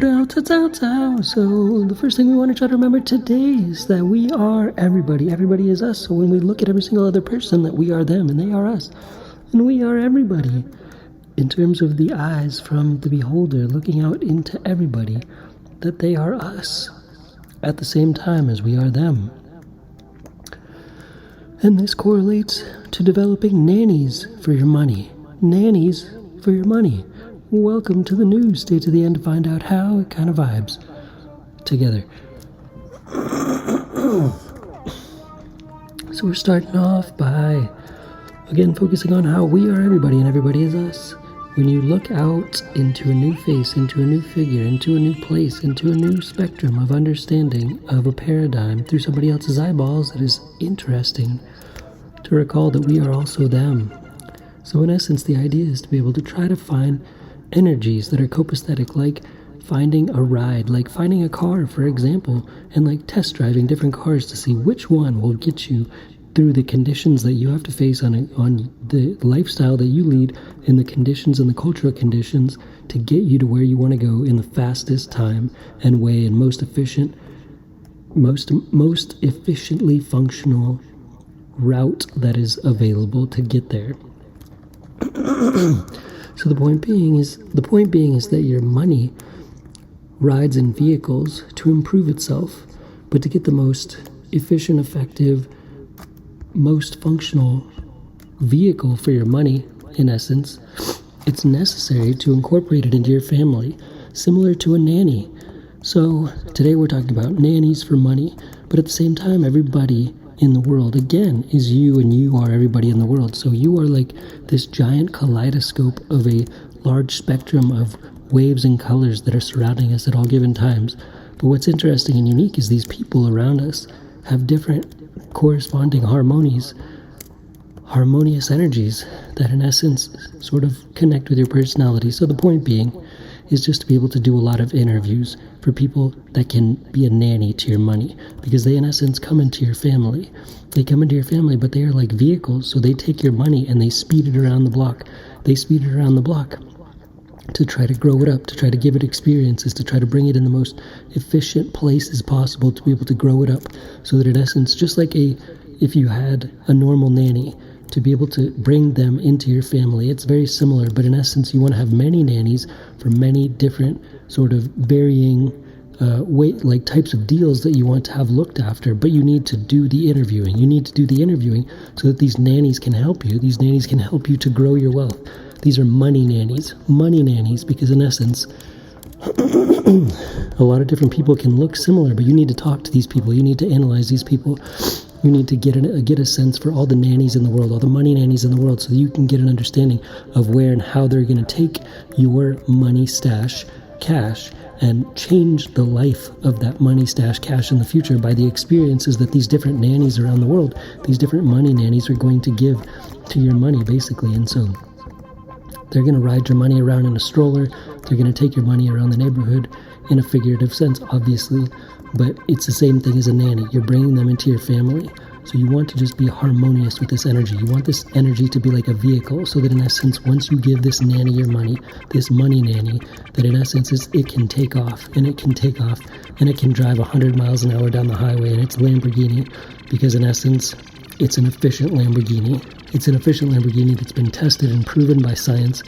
So the first thing we want to try to remember today is that we are everybody. Everybody is us. So when we look at every single other person, that we are them and they are us. And we are everybody. In terms of the eyes from the beholder looking out into everybody, that they are us at the same time as we are them. And this correlates to developing nannies for your money. Nannies for your money. Welcome to the news. Stay to the end to find out how it kind of vibes together. So we're starting off by, again, focusing on how we are everybody and everybody is us. When you look out into a new face, into a new figure, into a new place, into a new spectrum of understanding of a paradigm through somebody else's eyeballs, it is interesting to recall that we are also them. So in essence, the idea is to be able to try to find energies that are copacetic, like finding a ride, like finding a car, for example, and like test driving different cars to see which one will get you through the conditions that you have to face on the lifestyle that you lead, and the conditions and the cultural conditions to get you to where you want to go in the fastest time and way and most efficient, most efficiently functional route that is available to get there. So the point being is that your money rides in vehicles to improve itself, but to get the most efficient, effective, most functional vehicle for your money, in essence, it's necessary to incorporate it into your family, similar to a nanny. So today we're talking about nannies for money, but at the same time, everybody in the world, again, is you, and you are everybody in the world. So you are like this giant kaleidoscope of a large spectrum of waves and colors that are surrounding us at all given times. But what's interesting and unique is these people around us have different corresponding harmonious energies that in essence sort of connect with your personality. So the point being is just to be able to do a lot of interviews for people that can be a nanny to your money, because they in essence come into your family. They come into your family, but they are like vehicles, so they take your money and they speed it around the block. They speed it around the block to try to grow it up, to try to give it experiences, to try to bring it in the most efficient places possible to be able to grow it up, so that in essence, just like if you had a normal nanny, to be able to bring them into your family, it's very similar, but in essence, you want to have many nannies for many different sort of varying like types of deals that you want to have looked after, but you need to do the interviewing. You need to do the interviewing so that these nannies can help you. These nannies can help you to grow your wealth. These are money nannies, because in essence, a lot of different people can look similar, but you need to talk to these people. You need to analyze these people. You need to get a sense for all the nannies in the world, all the money nannies in the world, so that you can get an understanding of where and how they're going to take your money stash cash and change the life of that money stash cash in the future by the experiences that these different nannies around the world, these different money nannies, are going to give to your money, basically. And so they're going to ride your money around in a stroller. They're going to take your money around the neighborhood in a figurative sense, obviously, but it's the same thing as a nanny. You're bringing them into your family. So you want to just be harmonious with this energy. You want this energy to be like a vehicle, so that in essence, once you give this nanny your money, this money nanny, that in essence it can take off, and it can take off, and it can drive 100 miles an hour down the highway, and it's Lamborghini, because in essence, it's an efficient Lamborghini. It's an efficient Lamborghini that's been tested and proven by science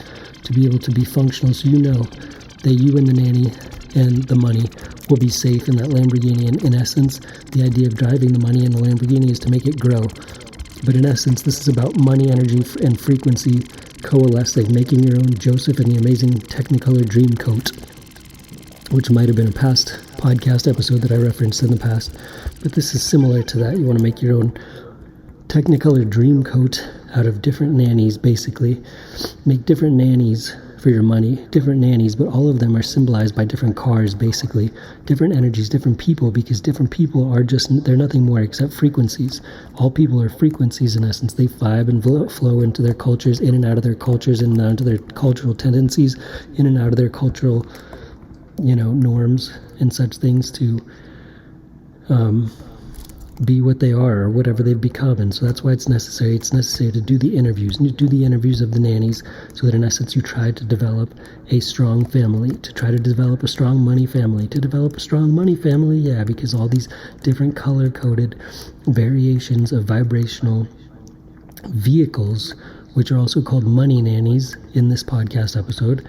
to be able to be functional, so you know that you and the nanny and the money will be safe in that Lamborghini. And in essence, the idea of driving the money in the Lamborghini is to make it grow. But in essence, this is about money, energy, and frequency coalescing, making your own Joseph and the Amazing Technicolor Dream Coat, which might have been a past podcast episode that I referenced in the past. But this is similar to that. You want to make your own Technicolor Dream Coat out of different nannies, basically. Make different nannies for your money, different nannies, but all of them are symbolized by different cars, basically. Different energies, different people, because different people they're nothing more except frequencies. All people are frequencies, in essence. They vibe and flow into their cultures, in and out of their cultures, in and out of their cultural tendencies, in and out of their cultural, norms and such things to be what they are or whatever they've become. And so that's why it's necessary. It's necessary to do the interviews. And you do the interviews of the nannies so that in essence you try to develop a strong family, to try to develop a strong money family, to develop a strong money family. Yeah, because all these different color-coded variations of vibrational vehicles, which are also called money nannies in this podcast episode,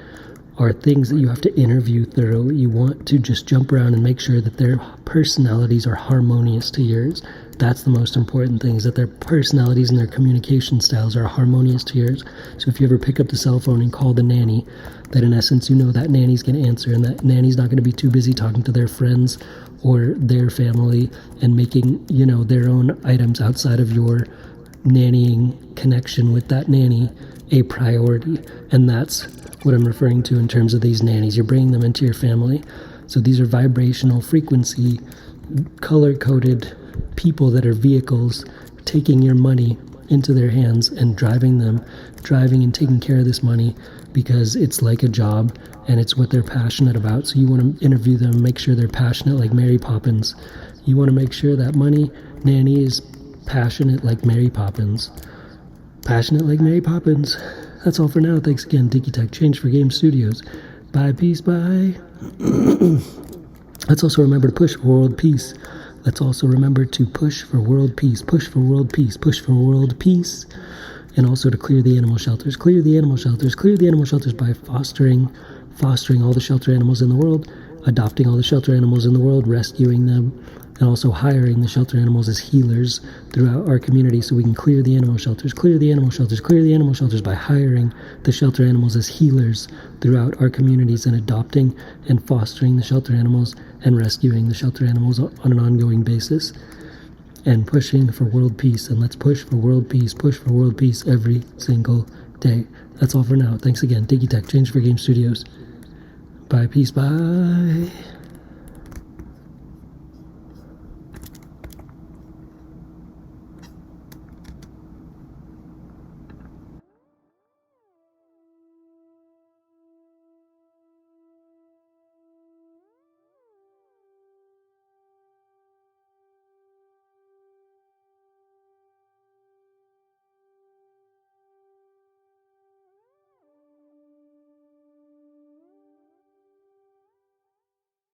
are things that you have to interview thoroughly. You want to just jump around and make sure that their personalities are harmonious to yours. That's the most important thing, is that their personalities and their communication styles are harmonious to yours. So if you ever pick up the cell phone and call the nanny, that in essence you know that nanny's going to answer, and that nanny's not going to be too busy talking to their friends or their family and making, their own items outside of your nannying connection with that nanny a priority. And that's what I'm referring to in terms of these nannies. You're bringing them into your family. So these are vibrational frequency, color-coded people that are vehicles taking your money into their hands and driving and taking care of this money because it's like a job and it's what they're passionate about. So you want to interview them, make sure they're passionate like Marry Poppins. You want to make sure that money nanny is passionate like Marry Poppins. Passionate like Marry Poppins. That's all for now. Thanks again, Tiki Tech Change for Game Studios. Bye, peace, bye. Let's also remember to push for world peace. Let's also remember to push for world peace. Push for world peace. Push for world peace. And also to clear the animal shelters. Clear the animal shelters. Clear the animal shelters by fostering all the shelter animals in the world, adopting all the shelter animals in the world, rescuing them, and also hiring the shelter animals as healers throughout our community so we can clear the animal shelters. Clear the animal shelters. Clear the animal shelters by hiring the shelter animals as healers throughout our communities and adopting and fostering the shelter animals and rescuing the shelter animals on an ongoing basis and pushing for world peace. And let's push for world peace every single day. That's all for now. Thanks again. Tiki Tech Change for Game Studios. Bye, peace, bye.